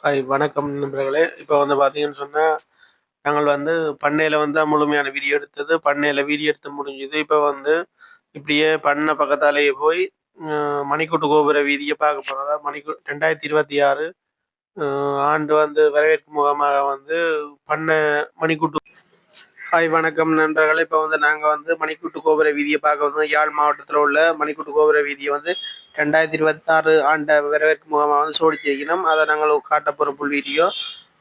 Hi வணக்கம் நண்பர்களே. இப்போ வந்து பார்த்தீங்கன்னு சொன்னா, நாங்கள் வந்து பண்ணையில வந்து முழுமையான வீடியோ எடுத்தது. பண்ணையில வீடியோ எடுத்து முடிஞ்சது. இப்போ வந்து இப்படியே பண்ணை பக்கத்தாலேயே போய் மணிக்கூட்டு கோபுர வீதிய பார்க்க போறோம். அதாவது 2026 ஆண்டு வந்து வரவேற்கும் முகமாக வந்து பண்ணை மணிக்கூட்டு ஹாய் வணக்கம் நண்பர்களே. இப்போ வந்து நாங்கள் வந்து மணிக்கூட்டு கோபுர வீதியை பார்க்க வந்தோம். யாழ் மாவட்டத்தில் உள்ள மணிக்கூட்டு கோபுர வீதியை வந்து 2026 ஆண்ட வரவேற்கும் முகமாக வந்து சோடிச்சிருக்கணும். அதை நாங்கள் காட்ட போகிற புல் வீடியோ.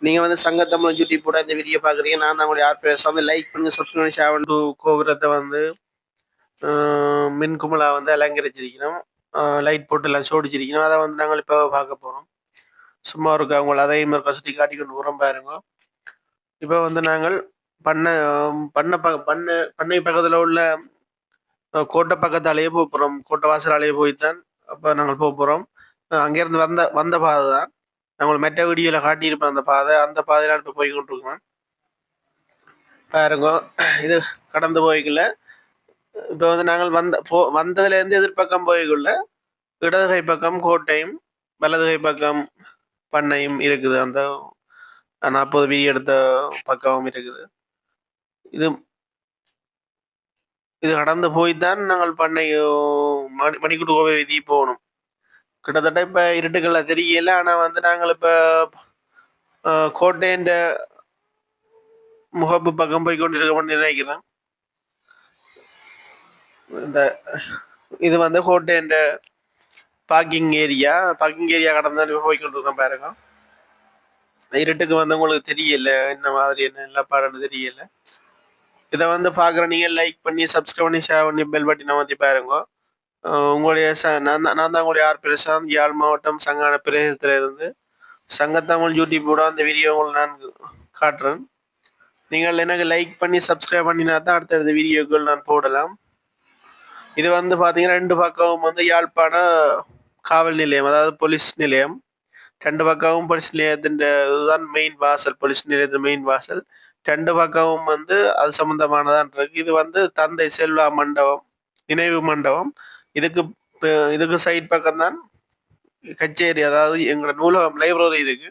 நீங்கள் வந்து சங்கத்தமிழ் யூடியூப் கூட இந்த வீடியோ பார்க்குறீங்க. நான் தான் உங்களுடைய ஆர்பிஎஸ் வந்து லைக் பண்ணுங்க, சப்ஸ்கிரைப் ஷேர் டு கோபுரத்தை வந்து மின் குமலா வந்து அலங்கரிச்சிருக்கணும். லைட் போட்டு எல்லாம் சோடிச்சிருக்கணும். அதை வந்து நாங்கள் இப்போ பார்க்க போகிறோம். சும்மா இருக்கா உங்களை அதையும் இருக்க சுற்றி காட்டிக்கொண்டு போகிறோம் பாருங்க. இப்போ வந்து நாங்கள் பண்ணை பண்ணை பண்ணை பண்ணை பக்கத்தில் உள்ள கோட்டை பக்கத்தாலேயே போக போகிறோம். கோட்டை வாசலாலேயே போய்த்தான் அப்போ நாங்கள் போக போகிறோம். அங்கேருந்து வந்த வந்த பாதை தான் நாங்கள் மெட்ட வீடியோவில் காட்டியிருப்போம். அந்த பாதையில் இப்போ போய் கொண்டிருக்கிறோம் பாருங்க. இது கடந்து போய்க்குள்ள இப்போ வந்து நாங்கள் வந்ததுலேருந்து எதிர்பக்கம் போய்க்குள்ள இடது கை பக்கம் கோட்டையும் வலது கை பக்கம் பண்ணையும் இருக்குது. அந்த 40 வீதி எடுத்த பக்கமும் இருக்குது. இது இது கடந்து போய்தான் நாங்கள் பண்ணை மணிக்கூட்டு கோவில் வீதி போகணும். கிட்டத்தட்ட இப்போ இருட்டுக்கல்ல தெரியல. ஆனால் வந்து நாங்கள் இப்போ கோட்டையின் முகப்பு பக்கம் போய் கொண்டிருக்கோம்னு நினைக்கிறேன். இந்த இது வந்து கோட்டையின் பார்க்கிங் ஏரியா கடந்து போய் கொண்டிருக்கோம் பாருங்க. இருட்டுக்கு வந்து உங்களுக்கு தெரியல என்ன மாதிரி என்ன பாடன்னு தெரியல. இதை வந்து பார்க்குற நீங்கள் லைக் பண்ணி சப்ஸ்கிரைப் பண்ணி ஷேர் பண்ணி பெல் பட்டினை மாற்றி பாருங்க. உங்களுடைய நான் தான் உங்களுடைய பிரசாந்த், யாழ் மாவட்டம் சங்கான பிரதேசத்திலிருந்து சங்கத்தமிழ் யூடியூப் கூட அந்த வீடியோ உங்களுக்கு நான் காட்டுறேன். நீங்கள் எனக்கு லைக் பண்ணி சப்ஸ்கிரைப் பண்ணினா தான் அடுத்தடுத்த வீடியோக்கள் நான் போடலாம். இது வந்து பார்த்தீங்கன்னா 2 பக்கமும் வந்து யாழ்ப்பாண காவல் நிலையம், அதாவது போலீஸ் நிலையம். 2 பக்கமும் போலீஸ் நிலையத்தின் இதுதான் மெயின் வாசல், போலீஸ் நிலையத்தின் மெயின் வாசல். 2 பக்கமும் வந்து அது சம்பந்தமானதான் இருக்கு. இது வந்து தந்தை செல்வா மண்டபம், நினைவு மண்டபம். இதுக்கு சைட் பக்கம் தான் கச்சேரி, அதாவது எங்களோட நூலகம் லைப்ரரி இருக்கு.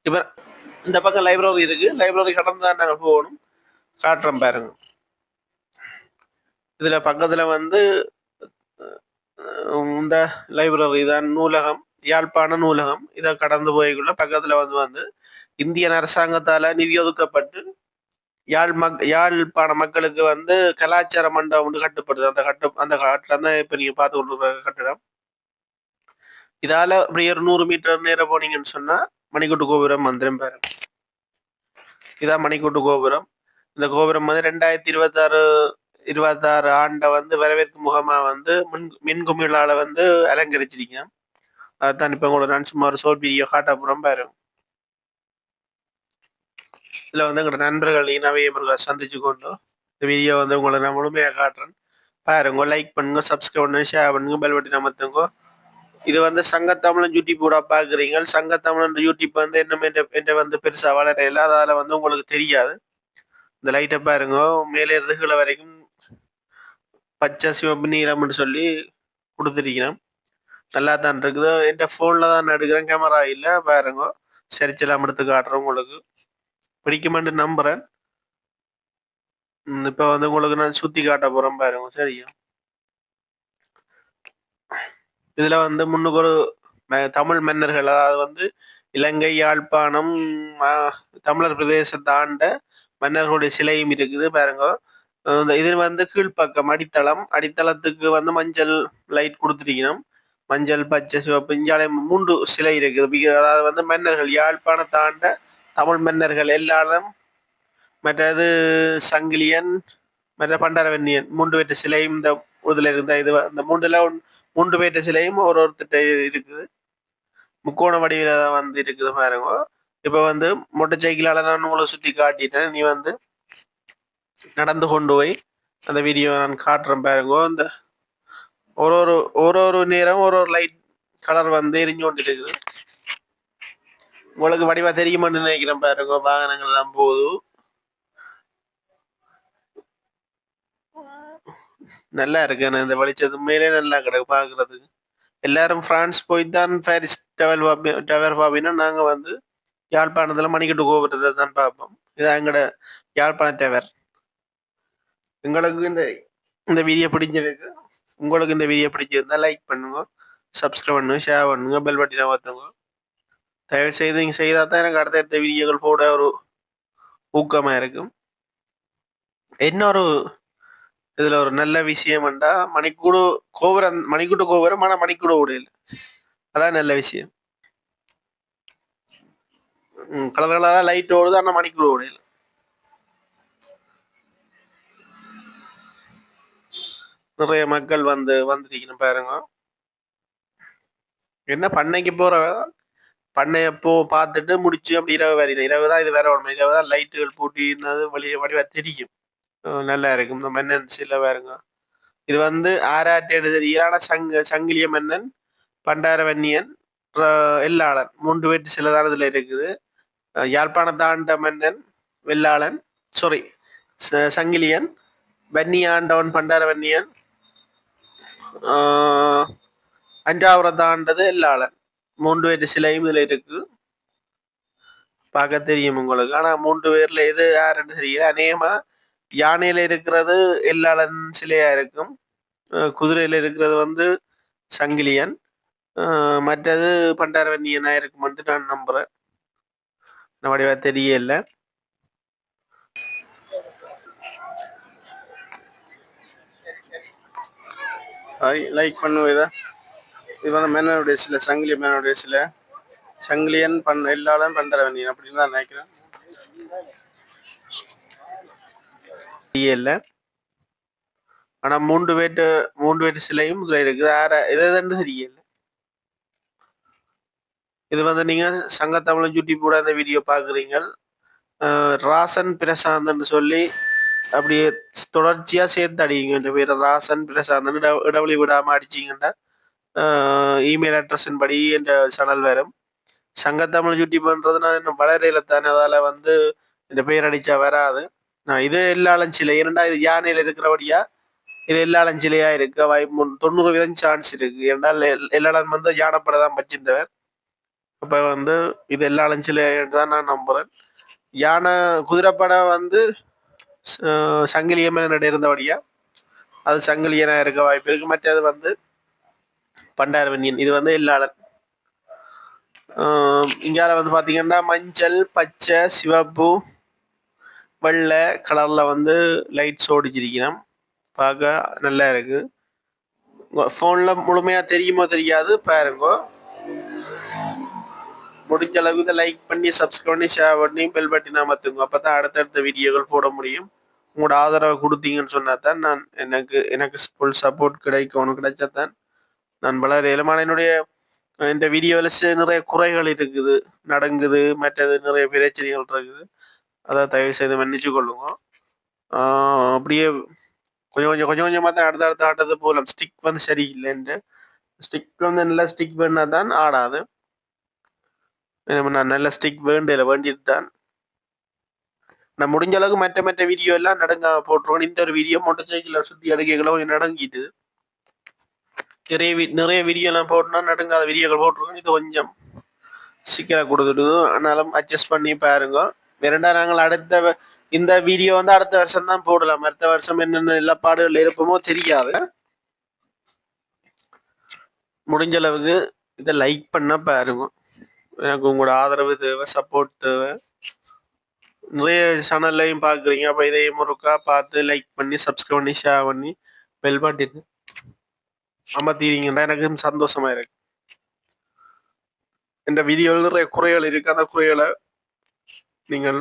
இப்போ இந்த பக்கம் லைப்ரரி இருக்கு. லைப்ரரி கடந்து தான் நாங்கள் போகணும். காட்டுறோம் பாருங்க. இதுல பக்கத்துல வந்து இந்த லைப்ரரி தான் நூலகம், யாழ்ப்பாண நூலகம். இதை கடந்து போய்க்குள்ள பக்கத்துல வந்து இந்தியன் அரசாங்கத்தால நிதி ஒதுக்கப்பட்டு யாழ்ப்பாண மக்களுக்கு வந்து கலாச்சார மண்டபம் ஒன்று கட்டுப்படுது. அந்த கட்டடம் தான் இப்ப நீங்க பார்த்து கொண்டு கட்டடம். இதால அப்படியே ஒரு 100 மீட்டர் நேரம் போனீங்கன்னு சொன்னா மணிக்கூட்டு கோபுரம் வந்துடும் பாருங்க. இதான் மணிக்கூட்டு கோபுரம். இந்த கோபுரம் வந்து 2026 ஆண்டை வந்து வரவேற்கும் முகமா வந்து மின்குமிழால வந்து அலங்கரிச்சிருக்கீங்க. அதுதான் இப்ப உங்களோட நான் சும்மா ஒரு ஷார்ட் வீடியோ காட்ட போறோம் பாருங்க. இதுல வந்து எங்களோட நண்பர்கள் இனவையை சந்திச்சு கொண்டு இந்த வீடியோ வந்து உங்களை நான் முழுமையாக காட்டுறேன் பாருங்க. லைக் பண்ணுங்க, சப்ஸ்கிரைப் பண்ணுங்க, ஷேர் பண்ணுங்க, பெல் பட்டன் அமர்த்துங்க. இது வந்து சங்கத்தமிழன் யூடியூப் கூட பாக்குறீங்க. சங்கத்தமிழன் யூடியூப் வந்து என்ன வந்து பெருசா வளரையில, அதால வந்து உங்களுக்கு தெரியாது. இந்த லைட்டை பாருங்க, மேலே இருந்து கீழே வரைக்கும் பச்சை சிவப்பு நீளம்னு சொல்லி கொடுத்துருக்கிறேன். நல்லா தான் இருக்குது. என் ஃபோனில் தான் எடுக்கிறேன், கேமரா இல்லை பாருங்க. சரிச்செல்லாம் எடுத்து காட்டுறேன். உங்களுக்கு பிடிக்குமென்று நம்புறேன். இப்போ வந்து உங்களுக்கு நான் சுற்றி காட்ட போகிறேன் பாருங்க. சரியா, இதில் வந்து முன்னுக்கு ஒரு தமிழ் மன்னர்கள், அதாவது வந்து இலங்கை, யாழ்ப்பாணம், தமிழர் பிரதேசத்தை ஆண்ட மன்னர்களுடைய சிலையும் இருக்குது பாருங்க. இது வந்து கீழ்ப்பக்கம் அடித்தளத்துக்கு வந்து மஞ்சள் லைட் கொடுத்துருக்கணும். மஞ்சள், பச்சை, சிவப்பு, இஞ்சாலை 3 சிலை இருக்குது. அதாவது வந்து மன்னர்கள், யாழ்ப்பாணத்தை ஆண்ட தமிழ் மன்னர்கள் எல்லாரும், மற்றது சங்கிலியன், மற்ற பண்டாரவன்னியன் 3 பேர்ட்ட சிலையும் இந்த இதுல இருந்தா இது இந்த 3 பேர்ட்ட சிலையும் ஒருத்தட்ட இருக்குது. முக்கோண வடிவில தான் வந்து இருக்குது பாருங்க. இப்ப வந்து மோட்டர் சைக்கிளால நான் உங்களை சுத்தி காட்டிட்டேன். நீ வந்து நடந்து கொண்டு போய் அந்த வீடியோ நான் காட்டுறேன் பாருங்க. இந்த ஒரு நேரம் ஒரு லைட் கலர் வந்து எரிஞ்சு கொண்டு இருக்குது. உங்களுக்கு வடிவா தெரியுமான்னு நினைக்கிறேன் பாருங்க. வாகனங்கள் எல்லாம் போகுது. நல்லா இருக்கு. இந்த வெளிச்சது மேலே நல்லா கிடக்கு பாக்குறதுக்கு. எல்லாரும் பிரான்ஸ் போய் தான் பாரிஸ் டவர் பார்ப்பினா நாங்கள் வந்து யாழ்ப்பாணத்தில் மணிக்கட்டு கோபுரத்தை தான் பார்ப்போம். இதான் எங்களோட யாழ்ப்பாண டவர். எங்களுக்கு இந்த இந்த வீடியோ பிடிச்சிருக்கு. உங்களுக்கு இந்த வீடியோ பிடிச்சிருந்தா லைக் பண்ணுங்க, சப்ஸ்கிரைப் பண்ணுங்க, ஷேர் பண்ணுங்க, பெல் பட்டினை பார்த்துங்க. தயவு செய்து நீங்கள் செய்தால் தான் எனக்கு அடுத்தடுத்த வீடியோக்கள் போட ஒரு ஊக்கமாக இருக்கும். இன்னொரு இதில் ஒரு நல்ல விஷயம்ண்டா மணிக்கூட்டு கோபுரம் ஆனால் மணிக்கூட உடையல. அதான் நல்ல விஷயம். கலர் கலராக லைட் ஓடுது ஆனால் மணிக்கூட உடையல. நிறைய மக்கள் வந்துருக்கணும் பாருங்க. என்ன பண்ணைக்கு போறவன் பண்ணைய பார்த்துட்டு முடிச்சு அப்படி இரவு வரையில இரவு தான் இது வேற ஒன்று. இரவு தான் லைட்டுகள் பூட்டி இருந்தது வடிவா தெரியும். நல்லா இருக்கும். இந்த மன்னன் சில பாருங்க. இது வந்து ஆராய்ச்சி ஈரான சங்கிலிய மன்னன், பண்டாரவன்னியன், வெள்ளாளன் 3 பேர் சிலதான் இதுல இருக்குது. யாழ்ப்பாணத்தாண்ட மன்னன் வெள்ளாளன், சாரி சங்கிலியன், வன்னியாண்டவன் பண்டாரவன்னியன், 5வது ஆண்டது வெள்ளாளன். 3 பேர் சிலையும் இதுல இருக்கு. பார்க்க தெரியும் உங்களுக்கு. ஆனா 3 பேர்ல எது யாருன்னு தெரியல. அநேகமா யானையில இருக்கிறது வெள்ளாளன் சிலையா இருக்கும். குதிரையில இருக்கிறது வந்து சங்கிலியன், மற்றது பண்டாரவன்னியனா இருக்கும்னு நான் நம்புறேன். வடிவா தெரியல. லைக் பண்ணுவதா. இது வந்து மேனுடைய சிலை, சங்கிலி மேனுடைய சிலை. சங்கிலியன் வெள்ளாளன் பண்டாரவன்னியன் அப்படின்னு தான் நினைக்கிறேன். தெரியல. ஆனா 3 பேட்டு சிலையும் இதுல இருக்குது. எதுன்னு தெரியல. இது வந்து நீங்க சங்கத்தமிழன் யூடியூப் கூட அந்த வீடியோ பாக்குறீங்க. ராசன் பிரசாந்த்னு சொல்லி அப்படியே தொடர்ச்சியா சேர்த்து அடிங்க. இந்த பேர் ராசன் பிரசாந்த் இடவெளி விடாம அடிச்சிங்கன்னா இமெயில் அட்ரஸின் படி என்ற சேனல் வரும். சங்கத்தமிழ் யூடியூப்ன்றது நான் இன்னும் வளரையில தானே, அதால வந்து இந்த பெயர் அடிச்சா வராது. இது எல்லாளன் சிலை. ஏன்னா இது யானையில இருக்கிறபடியா இது எல்லாளன் சிலையா இருக்கு. 90% சான்ஸ் இருக்கு. ஏன்னால் எல்லாளன் வந்து யானைப்படை வச்சிருந்தவர். அப்ப வந்து இது எல்லாளன் சிலை தான் நான் நம்புறேன். யானை குதிரைப்படம் வந்து சங்கிலியம்மன் இருந்தபடியா அது சங்கிலியனா இருக்க வாய்ப்பு இருக்கு. மற்றது வந்து பண்டாரவன்னியன். இது வந்து எல்லாளன். இங்கால வந்து பாத்தீங்கன்னா மஞ்சள், பச்சை, சிவப்பு, வெள்ளை கலர்ல வந்து லைட்ஸ் ஓடிச்சிருக்கிறோம். பார்க்க நல்லா இருக்கு. போன்ல முழுமையா தெரியுமோ தெரியாது பாருங்க. முடிஞ்ச அளவுக்கு இதை லைக் பண்ணி, சப்ஸ்கிரைப் பண்ணி, ஷேர் பண்ணி, பெல் பட்டினை அமர்த்துங்க. அப்பதான் அடுத்தடுத்த வீடியோக்கள் போட முடியும். உங்களோட ஆதரவை கொடுத்தீங்கன்னு சொன்னா தான் நான் எனக்கு ஃபுல் சப்போர்ட் கிடைச்சா தான் நான் வளர இயலுமான. இந்த வீடியோவில் நிறைய குறைகள் இருக்குது, நடங்குது, மற்றது நிறைய பிரச்சனைகள் இருக்குது. அதை தயவு செய்து மன்னிச்சு கொள்ளுங்க. அப்படியே கொஞ்சம் கொஞ்சமாக தான் அடுத்த ஆட்டது போகலாம். ஸ்டிக் வந்து சரியில்லைன்ட்டு. ஸ்டிக் வந்து நல்லா ஸ்டிக் வேணா தான் ஆடாது. நான் நல்ல ஸ்டிக் வேண்டிட்டு தான் நான் முடிஞ்ச அளவுக்கு மற்ற வீடியோ எல்லாம் நடங்க போட்டுருவோம். இந்த ஒரு வீடியோ மோட்டர் சைக்கிள் சுற்றி அடுக்கைகளோ நடங்கிட்டு நிறைய வீடியோ எல்லாம் போட்டோம்னா நடங்காத வீடியோக்கள் போட்டிருக்கோம். இது கொஞ்சம் சிக்கலை கொடுத்துட்டு ஆனாலும் அட்ஜஸ்ட் பண்ணி பாருங்க. வேறண்டா நாங்கள் இந்த வீடியோ வந்து அடுத்த வருஷம் தான் போடலாம். அடுத்த வருஷம் என்னென்ன நிலப்பாடுகள் இருப்போமோ தெரியாது. முடிஞ்ச அளவுக்கு இதை லைக் பண்ண பாருங்க. எனக்கு உங்களோட ஆதரவு தேவை, சப்போர்ட் தேவை. நிறைய சேனல்லையும் பார்க்குறீங்க. அப்போ இதையும் ஒருக்கா பார்த்து லைக் பண்ணி, சப்ஸ்கிரைப் பண்ணி, ஷேர் பண்ணி, பெல் பட்டின்னு அமர்த்திட்டீங்கன்னா எனக்கு சந்தோஷமா இருக்கு. இந்த வீடியோவில் நிறைய குறைகள் இருக்கு. அந்த குறைகளை நீங்கள்